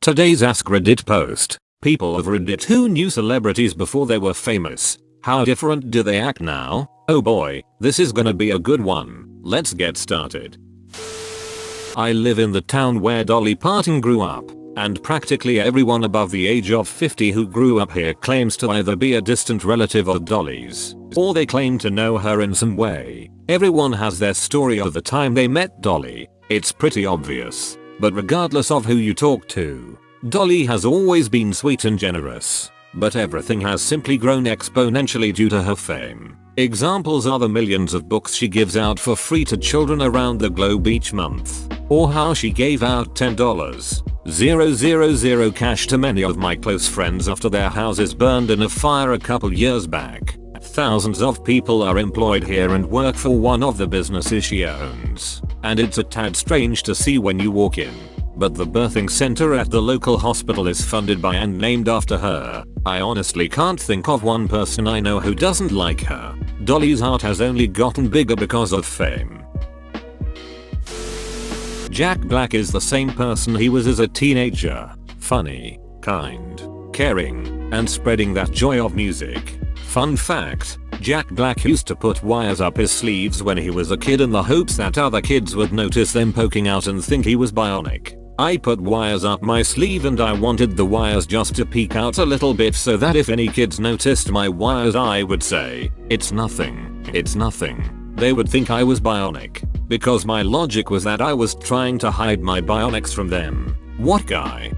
Today's AskReddit post. People of Reddit who knew celebrities before they were famous. How different do they act now? Oh boy, this is gonna be a good one. Let's get started. I live in the town where Dolly Parton grew up, and practically everyone above the age of 50 who grew up here claims to either be a distant relative of Dolly's, or they claim to know her in some way. Everyone has their story of the time they met Dolly. It's pretty obvious. But regardless of who you talk to, Dolly has always been sweet and generous. But everything has simply grown exponentially due to her fame. Examples are the millions of books she gives out for free to children around the globe each month, or how she gave out $10,000 cash to many of my close friends after their houses burned in a fire a couple years back. Thousands of people are employed here and work for one of the businesses she owns, and it's a tad strange to see when you walk in. But the birthing center at the local hospital is funded by and named after her. I honestly can't think of one person I know who doesn't like her. Dolly's heart has only gotten bigger because of fame. Jack Black is the same person he was as a teenager. Funny, kind, caring, and spreading that joy of music. Fun fact, Jack Black used to put wires up his sleeves when he was a kid in the hopes that other kids would notice them poking out and think he was bionic. I put wires up my sleeve and I wanted the wires just to peek out a little bit so that if any kids noticed my wires I would say, "It's nothing, it's nothing." They would think I was bionic, because my logic was that I was trying to hide my bionics from them. What guy?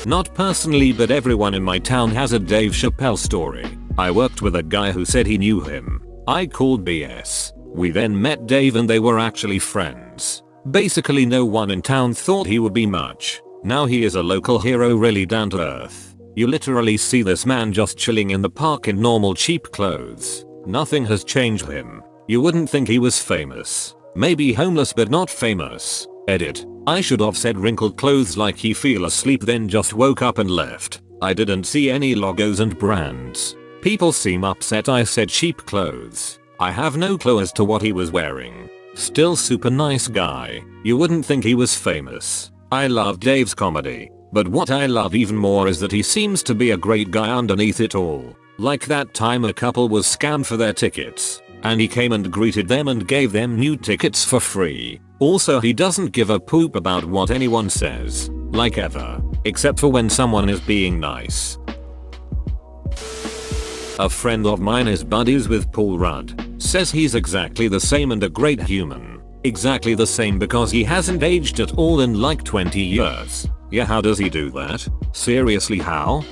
Not personally, but everyone in my town has a Dave Chappelle story. I worked with a guy who said he knew him. I called BS. We then met Dave and they were actually friends. Basically no one in town thought he would be much. Now he is a local hero, really down to earth. You literally see this man just chilling in the park in normal cheap clothes. Nothing has changed him. You wouldn't think he was famous. Maybe homeless but not famous. Edit. I should have said wrinkled clothes like he fell asleep then just woke up and left. I didn't see any logos and brands. People seem upset I said cheap clothes. I have no clue as to what he was wearing. Still super nice guy. You wouldn't think he was famous. I love Dave's comedy. But what I love even more is that he seems to be a great guy underneath it all. Like that time a couple was scammed for their tickets, and he came and greeted them and gave them new tickets for free. Also, he doesn't give a poop about what anyone says, like ever, except for when someone is being nice. A friend of mine is buddies with Paul Rudd. Says he's exactly the same and a great human. Exactly the same because he hasn't aged at all in like 20 years. Yeah, how does he do that? Seriously, how?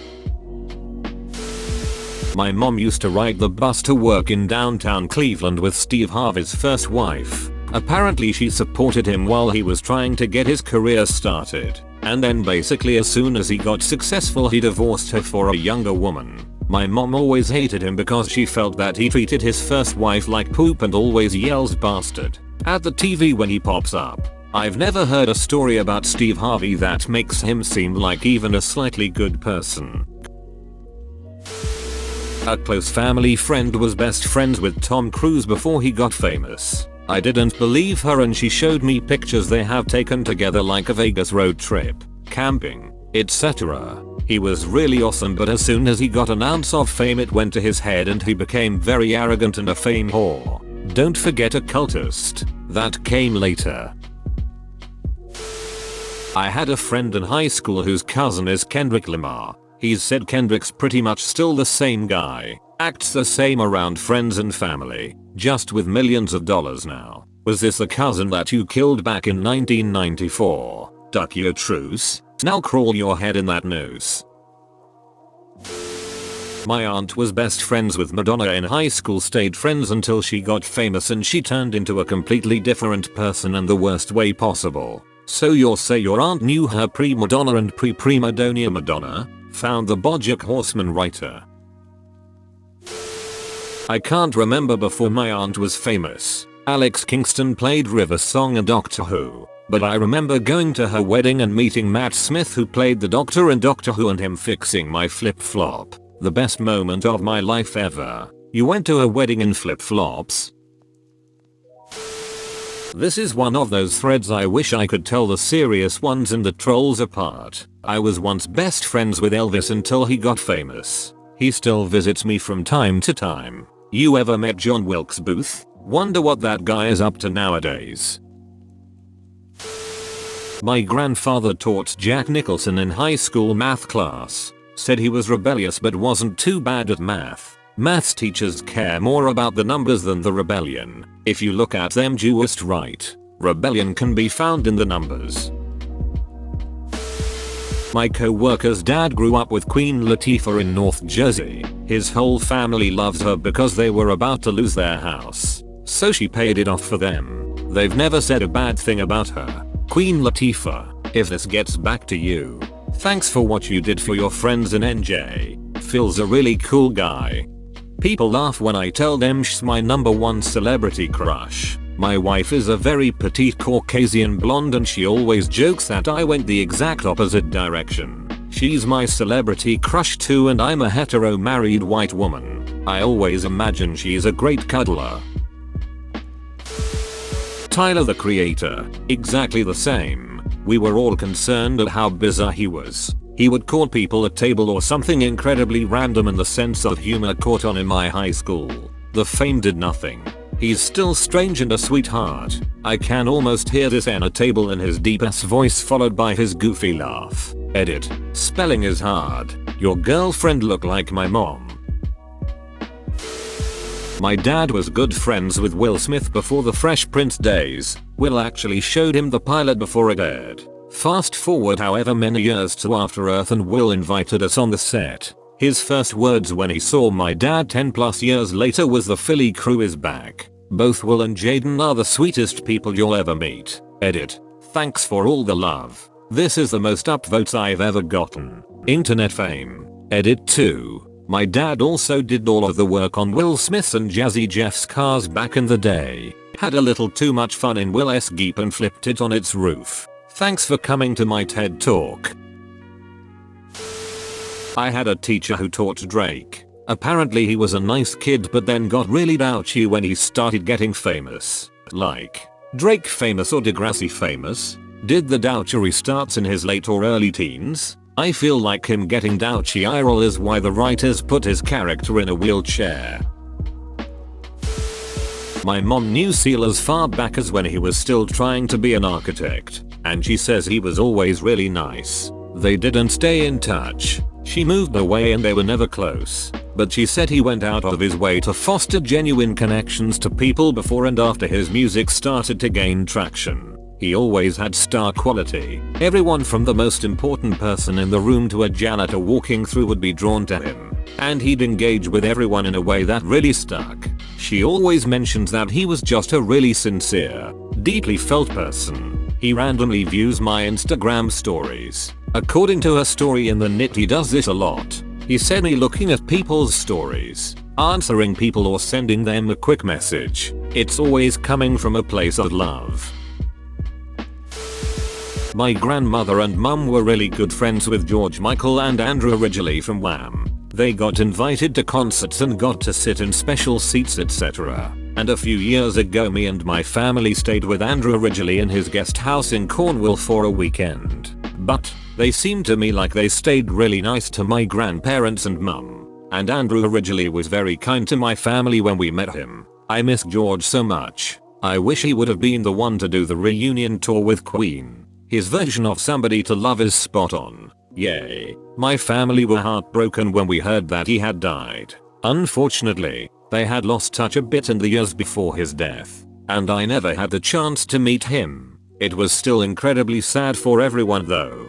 My mom used to ride the bus to work in downtown Cleveland with Steve Harvey's first wife. Apparently she supported him while he was trying to get his career started, and then basically as soon as he got successful he divorced her for a younger woman. My mom always hated him because she felt that he treated his first wife like poop and always yells bastard at the TV when he pops up. I've never heard a story about Steve Harvey that makes him seem like even a slightly good person. A close family friend was best friends with Tom Cruise before he got famous. I didn't believe her and she showed me pictures they have taken together, like a Vegas road trip, camping, etc. He was really awesome, but as soon as he got an ounce of fame it went to his head and he became very arrogant and a fame whore. Don't forget a cultist. That came later. I had a friend in high school whose cousin is Kendrick Lamar. He's said Kendrick's pretty much still the same guy, acts the same around friends and family, just with millions of dollars now. Was this the cousin that you killed back in 1994? Duck your truce. Now crawl your head in that noose. My aunt was best friends with Madonna in high school, stayed friends until she got famous and she turned into a completely different person in the worst way possible. So you'll say your aunt knew her pre-Madonna and pre-Prima Donna Madonna? Found the BoJack Horseman writer. I can't remember before my aunt was famous. Alex Kingston played River Song in Doctor Who. But I remember going to her wedding and meeting Matt Smith, who played the Doctor in Doctor Who, and him fixing my flip-flop. The best moment of my life ever. You went to a wedding in flip-flops? This is one of those threads I wish I could tell the serious ones and the trolls apart. I was once best friends with Elvis until he got famous. He still visits me from time to time. You ever met John Wilkes Booth? Wonder what that guy is up to nowadays. My grandfather taught Jack Nicholson in high school math class. Said he was rebellious but wasn't too bad at math. Maths teachers care more about the numbers than the rebellion. If you look at them just right, rebellion can be found in the numbers. My co-worker's dad grew up with Queen Latifah in North Jersey. His whole family loves her because they were about to lose their house, so she paid it off for them. They've never said a bad thing about her. Queen Latifah, if this gets back to you, thanks for what you did for your friends in NJ. Phil's a really cool guy. People laugh when I tell them she's my #1 celebrity crush. My wife is a very petite Caucasian blonde and she always jokes that I went the exact opposite direction. She's my celebrity crush too and I'm a hetero married white woman. I always imagine she's a great cuddler. Tyler the Creator, exactly the same. We were all concerned at how bizarre he was. He would call people a table or something incredibly random and the sense of humor caught on in my high school. The fame did nothing. He's still strange and a sweetheart. I can almost hear this on a table in his deep ass voice followed by his goofy laugh. Edit. Spelling is hard. Your girlfriend looked like my mom. My dad was good friends with Will Smith before the Fresh Prince days. Will actually showed him the pilot before it aired. Fast forward however many years to After Earth and Will invited us on the set. His first words when he saw my dad 10+ years later was the Philly crew is back. Both Will and Jaden are the sweetest people you'll ever meet. Edit. Thanks for all the love. This is the most upvotes I've ever gotten. Internet fame. Edit 2. My dad also did all of the work on Will Smith's and Jazzy Jeff's cars back in the day. Had a little too much fun in Will's Jeep and flipped it on its roof. Thanks for coming to my TED Talk. I had a teacher who taught Drake. Apparently he was a nice kid but then got really douchy when he started getting famous. Like, Drake famous or Degrassi famous? Did the douchery starts in his late or early teens? I feel like him getting douchy IRL is why the writers put his character in a wheelchair. My mom knew Seal as far back as when he was still trying to be an architect, and she says he was always really nice. They didn't stay in touch. She moved away and they were never close, but she said he went out of his way to foster genuine connections to people before and after his music started to gain traction. He always had star quality. Everyone from the most important person in the room to a janitor walking through would be drawn to him. And he'd engage with everyone in a way that really stuck. She always mentions that he was just a really sincere, deeply felt person. He randomly views my Instagram stories. According to her story in the Knit, he does this a lot. He said me looking at people's stories, answering people or sending them a quick message. It's always coming from a place of love. My grandmother and mum were really good friends with George Michael and Andrew Ridgeley from Wham. They got invited to concerts and got to sit in special seats etc. And a few years ago me and my family stayed with Andrew Ridgeley in his guest house in Cornwall for a weekend. But they seemed to me like they stayed really nice to my grandparents and mum. And Andrew Ridgeley was very kind to my family when we met him. I miss George so much. I wish he would have been the one to do the reunion tour with Queen. His version of Somebody to Love is spot on. Yay. My family were heartbroken when we heard that he had died. Unfortunately, they had lost touch a bit in the years before his death, and I never had the chance to meet him. It was still incredibly sad for everyone though.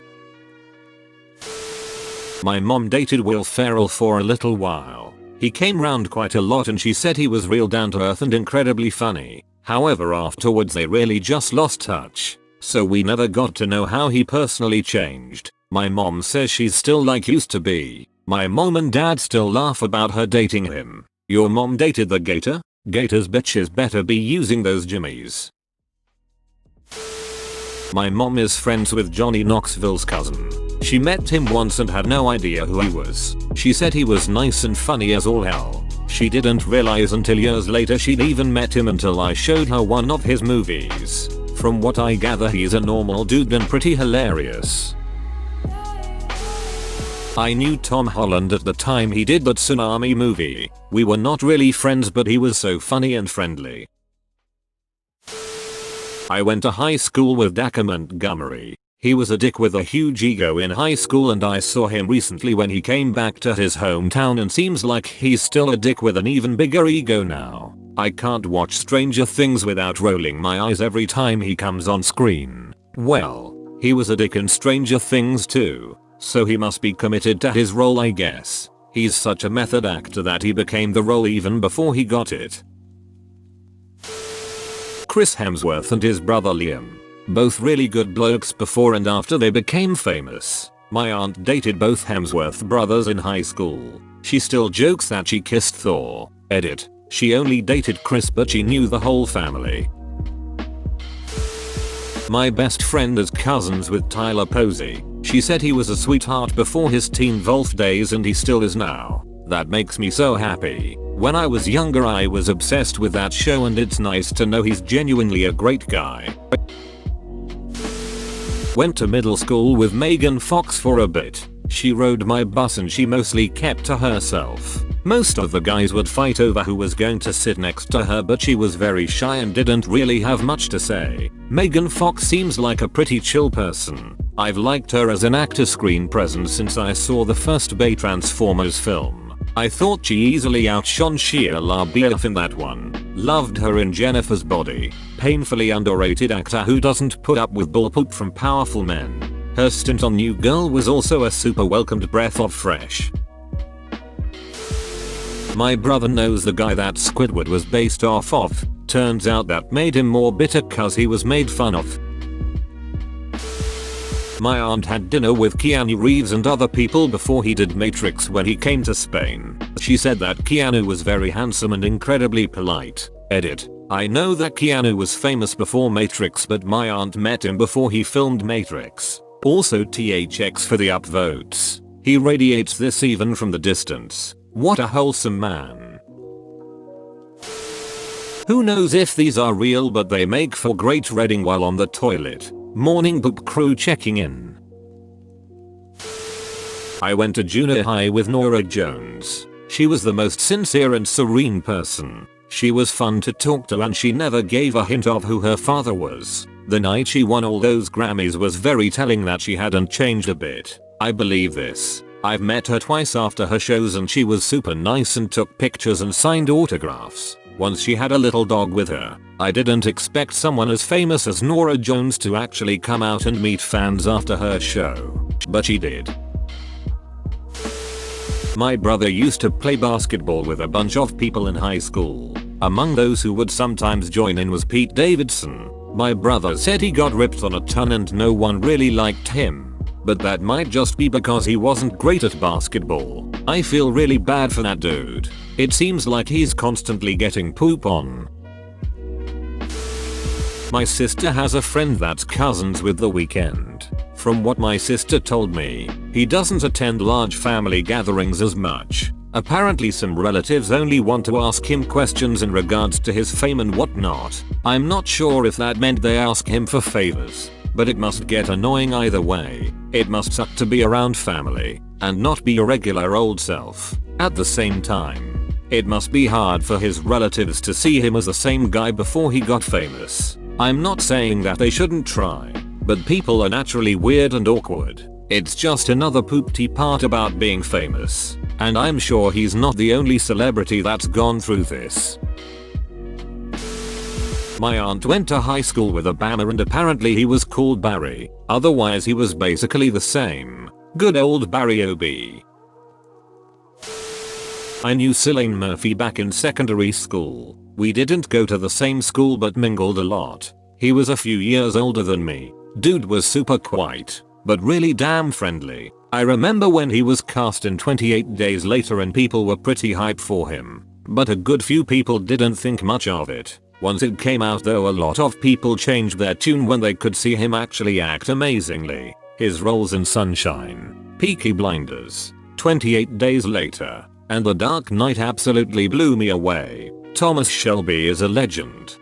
My mom dated Will Ferrell for a little while. He came round quite a lot and she said he was real down to earth and incredibly funny. However, afterwards they really just lost touch. So we never got to know how he personally changed. My mom says she's still like used to be. My mom and dad still laugh about her dating him. Your mom dated the gator? Gators bitches better be using those jimmies. My mom is friends with Johnny Knoxville's cousin. She met him once and had no idea who he was. She said he was nice and funny as all hell. She didn't realize until years later she'd even met him until I showed her one of his movies. From what I gather, he's a normal dude and pretty hilarious. I knew Tom Holland at the time he did that Tsunami movie. We were not really friends, but he was so funny and friendly. I went to high school with Daka Montgomery. He was a dick with a huge ego in high school, and I saw him recently when he came back to his hometown, and seems like he's still a dick with an even bigger ego now. I can't watch Stranger Things without rolling my eyes every time he comes on screen. Well, he was a dick in Stranger Things too, so he must be committed to his role, I guess. He's such a method actor that he became the role even before he got it. Chris Hemsworth and his brother Liam. Both really good blokes before and after they became famous. My aunt dated both Hemsworth brothers in high school. She still jokes that she kissed Thor. Edit. She only dated Chris, but she knew the whole family. My best friend is cousins with Tyler Posey. She said he was a sweetheart before his Teen Wolf days, and he still is now. That makes me so happy. When I was younger I was obsessed with that show, and it's nice to know he's genuinely a great guy. Went to middle school with Megan Fox for a bit. She rode my bus and she mostly kept to herself. Most of the guys would fight over who was going to sit next to her, but she was very shy and didn't really have much to say. Megan Fox seems like a pretty chill person. I've liked her as an actor screen presence since I saw the first Bay Transformers film. I thought she easily outshone Shia LaBeouf in that one. Loved her in Jennifer's Body. Painfully underrated actor who doesn't put up with bullpoop from powerful men. Her stint on New Girl was also a super welcomed breath of fresh. My brother knows the guy that Squidward was based off of. Turns out that made him more bitter cause he was made fun of. My aunt had dinner with Keanu Reeves and other people before he did Matrix when he came to Spain. She said that Keanu was very handsome and incredibly polite. Edit. I know that Keanu was famous before Matrix, but my aunt met him before he filmed Matrix. Also THX for the upvotes. He radiates this even from the distance. What a wholesome man. Who knows if these are real, but they make for great reading while on the toilet. Morning book crew checking in. I went to junior high with Norah Jones. She was the most sincere and serene person. She was fun to talk to and she never gave a hint of who her father was. The night she won all those Grammys was very telling that she hadn't changed a bit. I believe this. I've met her twice after her shows and she was super nice and took pictures and signed autographs. Once she had a little dog with her. I didn't expect someone as famous as Norah Jones to actually come out and meet fans after her show. But she did. My brother used to play basketball with a bunch of people in high school. Among those who would sometimes join in was Pete Davidson. My brother said he got ripped on a ton and no one really liked him. But that might just be because he wasn't great at basketball. I feel really bad for that dude. It seems like he's constantly getting poop on. My sister has a friend that's cousins with The Weeknd. From what my sister told me, he doesn't attend large family gatherings as much. Apparently some relatives only want to ask him questions in regards to his fame and whatnot. I'm not sure if that meant they ask him for favors, but it must get annoying either way. It must suck to be around family and not be your regular old self. At the same time, it must be hard for his relatives to see him as the same guy before he got famous. I'm not saying that they shouldn't try, but people are naturally weird and awkward. It's just another poopty part about being famous. And I'm sure he's not the only celebrity that's gone through this. My aunt went to high school with Obama and apparently he was called Barry. Otherwise he was basically the same. Good old Barry OB. I knew Cillian Murphy back in secondary school. We didn't go to the same school but mingled a lot. He was a few years older than me. Dude was super quiet, but really damn friendly. I remember when he was cast in 28 Days Later and people were pretty hyped for him. But a good few people didn't think much of it. Once it came out though, a lot of people changed their tune when they could see him actually act amazingly. His roles in Sunshine, Peaky Blinders, 28 Days Later, And The Dark Knight absolutely blew me away. Thomas Shelby is a legend.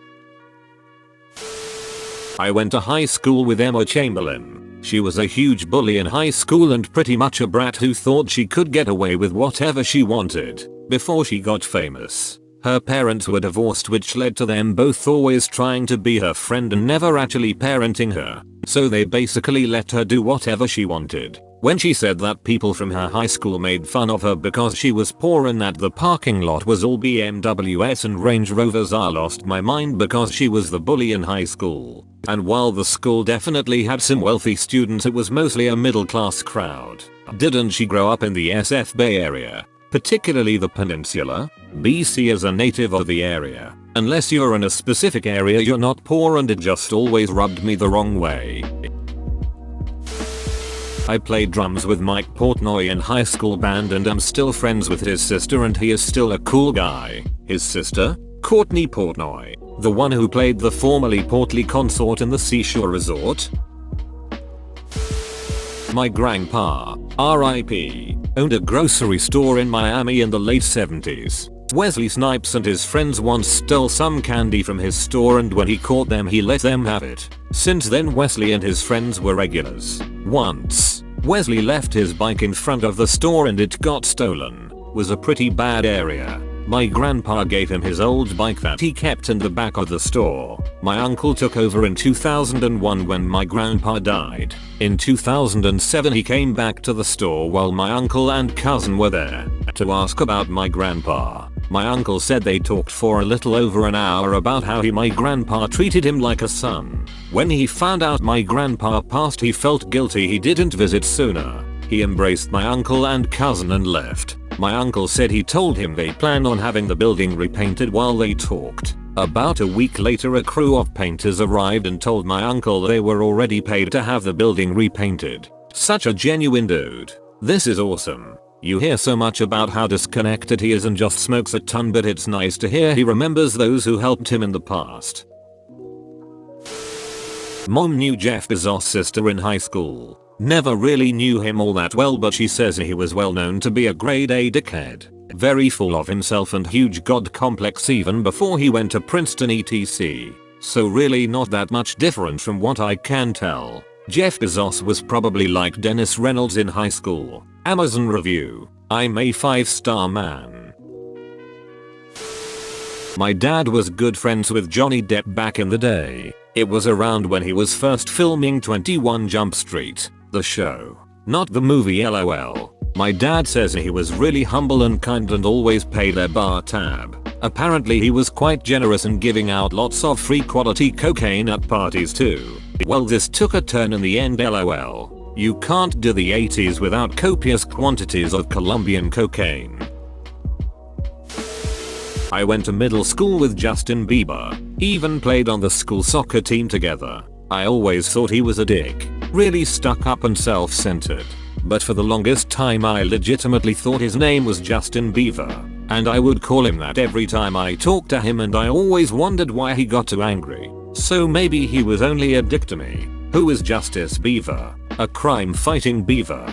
I went to high school with Emma Chamberlain. She was a huge bully in high school and pretty much a brat who thought she could get away with whatever she wanted before she got famous. Her parents were divorced, which led to them both always trying to be her friend and never actually parenting her. So they basically let her do whatever she wanted. When she said that people from her high school made fun of her because she was poor and that the parking lot was all BMWs and Range Rovers, I lost my mind because she was the bully in high school. And while the school definitely had some wealthy students, it was mostly a middle class crowd. Didn't she grow up in the SF Bay Area? Particularly the peninsula? BC is a native of the area. Unless you're in a specific area, you're not poor, and it just always rubbed me the wrong way. I played drums with Mike Portnoy in high school band and am still friends with his sister, and he is still a cool guy. His sister? Courtney Portnoy, the one who played the formerly portly consort in the Seashore Resort? My grandpa, RIP, owned a grocery store in Miami in the late 70s. Wesley Snipes and his friends once stole some candy from his store, and when he caught them he let them have it. Since then Wesley and his friends were regulars. Once, Wesley left his bike in front of the store and it got stolen. Was a pretty bad area. My grandpa gave him his old bike that he kept in the back of the store. My uncle took over in 2001 when my grandpa died. In 2007 he came back to the store while my uncle and cousin were there to ask about my grandpa. My uncle said they talked for a little over an hour about how my grandpa treated him like a son. When he found out my grandpa passed, he felt guilty he didn't visit sooner. He embraced my uncle and cousin and left. My uncle said he told him they planned on having the building repainted while they talked. About a week later a crew of painters arrived and told my uncle they were already paid to have the building repainted. Such a genuine dude. This is awesome. You hear so much about how disconnected he is and just smokes a ton, but it's nice to hear he remembers those who helped him in the past. Mom knew Jeff Bezos' sister in high school. Never really knew him all that well, but she says he was well known to be a grade A dickhead. Very full of himself and huge god complex even before he went to Princeton etc. So really not that much different from what I can tell. Jeff Bezos was probably like Dennis Reynolds in high school. Amazon review. I'm a 5-star man. My dad was good friends with Johnny Depp back in the day. It was around when he was first filming 21 Jump Street, the show, not the movie LOL. My dad says he was really humble and kind and always paid their bar tab. Apparently he was quite generous in giving out lots of free quality cocaine at parties too. Well, this took a turn in the end, LOL. You can't do the 80s without copious quantities of Colombian cocaine. I went to middle school with Justin Bieber, even played on the school soccer team together. I always thought he was a dick, really stuck up and self-centered. But for the longest time I legitimately thought his name was Justin Bieber, and I would call him that every time I talked to him, and I always wondered why he got so angry. So maybe he was only a dick to me. Who is Justice Beaver? A crime-fighting beaver.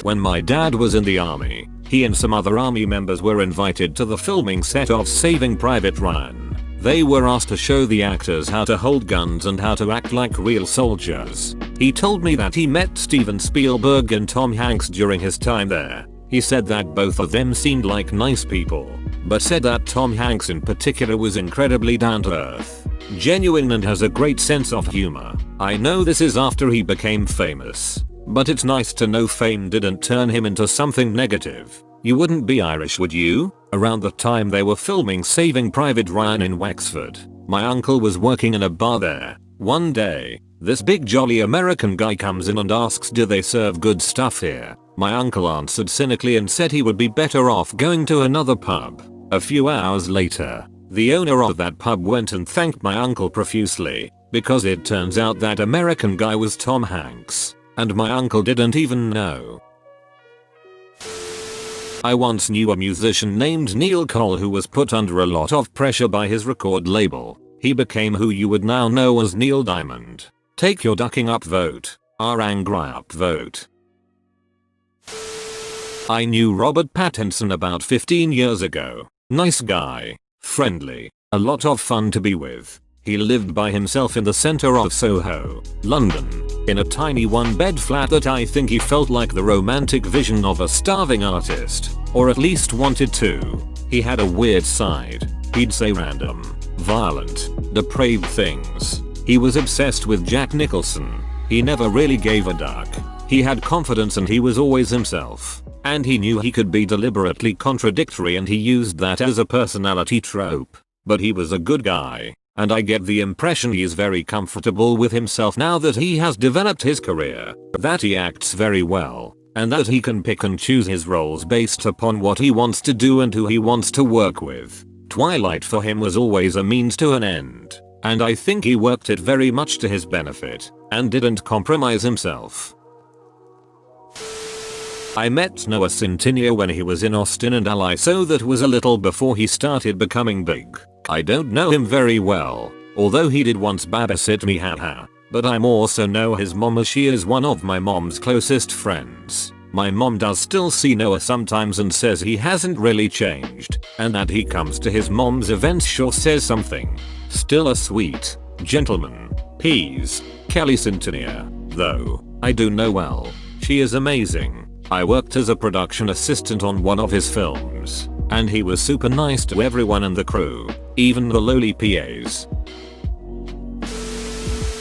When my dad was in the army, he and some other army members were invited to the filming set of Saving Private Ryan. They were asked to show the actors how to hold guns and how to act like real soldiers. He told me that he met Steven Spielberg and Tom Hanks during his time there. He said that both of them seemed like nice people, but said that Tom Hanks in particular was incredibly down to earth, genuine, and has a great sense of humor. I know this is after he became famous, but it's nice to know fame didn't turn him into something negative. You wouldn't be Irish, would you? Around the time they were filming Saving Private Ryan in Wexford, my uncle was working in a bar there. One day, this big jolly American guy comes in and asks, do they serve good stuff here? My uncle answered cynically and said he would be better off going to another pub. A few hours later, the owner of that pub went and thanked my uncle profusely, because it turns out that American guy was Tom Hanks, and my uncle didn't even know. I once knew a musician named Neil Cole who was put under a lot of pressure by his record label. He became who you would now know as Neil Diamond. Take your ducking up vote, our angry up vote. I knew Robert Pattinson about 15 years ago. Nice guy. Friendly. A lot of fun to be with. He lived by himself in the center of Soho, London, in a tiny one-bed flat that I think he felt like the romantic vision of a starving artist, or at least wanted to. He had a weird side. He'd say random, violent, depraved things. He was obsessed with Jack Nicholson. He never really gave a duck. He had confidence and he was always himself. And he knew he could be deliberately contradictory and he used that as a personality trope. But he was a good guy. And I get the impression he is very comfortable with himself now that he has developed his career, that he acts very well, and that he can pick and choose his roles based upon what he wants to do and who he wants to work with. Twilight for him was always a means to an end, and I think he worked it very much to his benefit, and didn't compromise himself. I met Noah Centineo when he was in Austin and LA, so that was a little before he started becoming big. I don't know him very well, although he did once babysit me, haha. But I also know his mom as she is one of my mom's closest friends. My mom does still see Noah sometimes and says he hasn't really changed, and that he comes to his mom's events sure says something. Still a sweet gentleman. Peas. Kelly Centineo, though, I do know well. She is amazing. I worked as a production assistant on one of his films, and he was super nice to everyone in the crew, even the lowly PAs.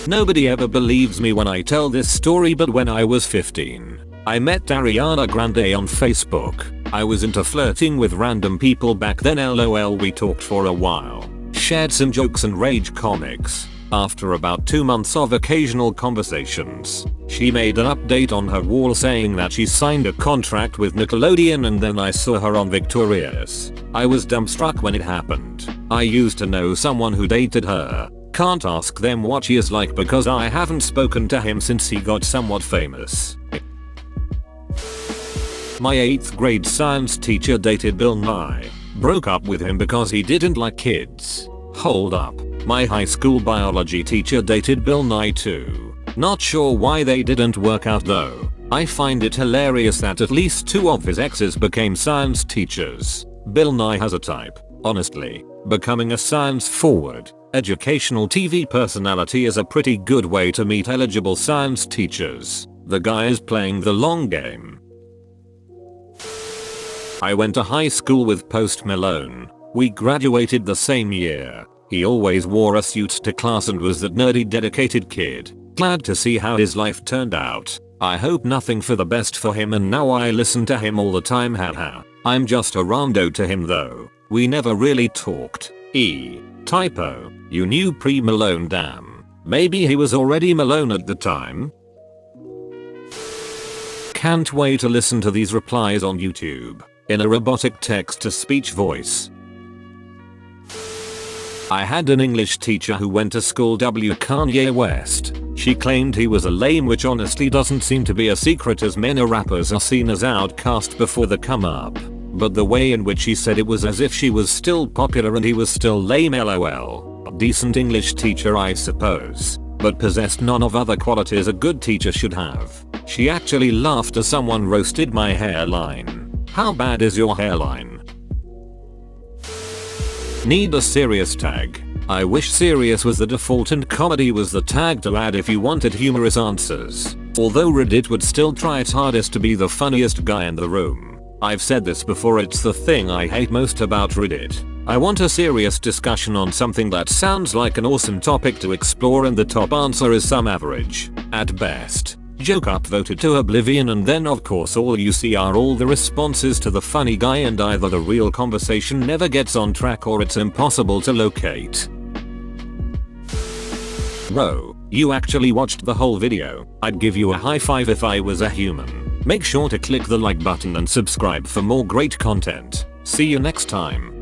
Nobody ever believes me when I tell this story, but when I was 15, I met Ariana Grande on Facebook. I was into flirting with random people back then, lol. We talked for a while, shared some jokes and rage comics. After about 2 months of occasional conversations, she made an update on her wall saying that she signed a contract with Nickelodeon, and then I saw her on Victorious. I was dumbstruck when it happened. I used to know someone who dated her. Can't ask them what she is like because I haven't spoken to him since he got somewhat famous. My 8th grade science teacher dated Bill Nye. Broke up with him because he didn't like kids. Hold up. My high school biology teacher dated Bill Nye too. Not sure why they didn't work out though. I find it hilarious that at least 2 of his exes became science teachers. Bill Nye has a type, honestly. Becoming a science-forward, educational TV personality is a pretty good way to meet eligible science teachers. The guy is playing the long game. I went to high school with Post Malone. We graduated the same year. He always wore a suit to class and was that nerdy dedicated kid. Glad to see how his life turned out. I hope nothing for the best for him, and now I listen to him all the time, haha. I'm just a rando to him though. We never really talked. Typo. You knew pre-Malone, damn. Maybe he was already Malone at the time? Can't wait to listen to these replies on YouTube, in a robotic text-to-speech voice. I had an English teacher who went to school W Kanye West. She claimed he was a lame, which honestly doesn't seem to be a secret as many rappers are seen as outcast before the come up. But the way in which she said it was as if she was still popular and he was still lame, lol. Decent English teacher I suppose, but possessed none of other qualities a good teacher should have. She actually laughed as someone roasted my hairline. How bad is your hairline? Need a serious tag. I wish serious was the default and comedy was the tag to add if you wanted humorous answers. Although Reddit would still try its hardest to be the funniest guy in the room. I've said this before, it's the thing I hate most about Reddit. I want a serious discussion on something that sounds like an awesome topic to explore and the top answer is some average, at best, joke upvoted to oblivion, and then of course all you see are all the responses to the funny guy, and either the real conversation never gets on track or it's impossible to locate. Bro, you actually watched the whole video. I'd give you a high five if I was a human. Make sure to click the like button and subscribe for more great content. See you next time.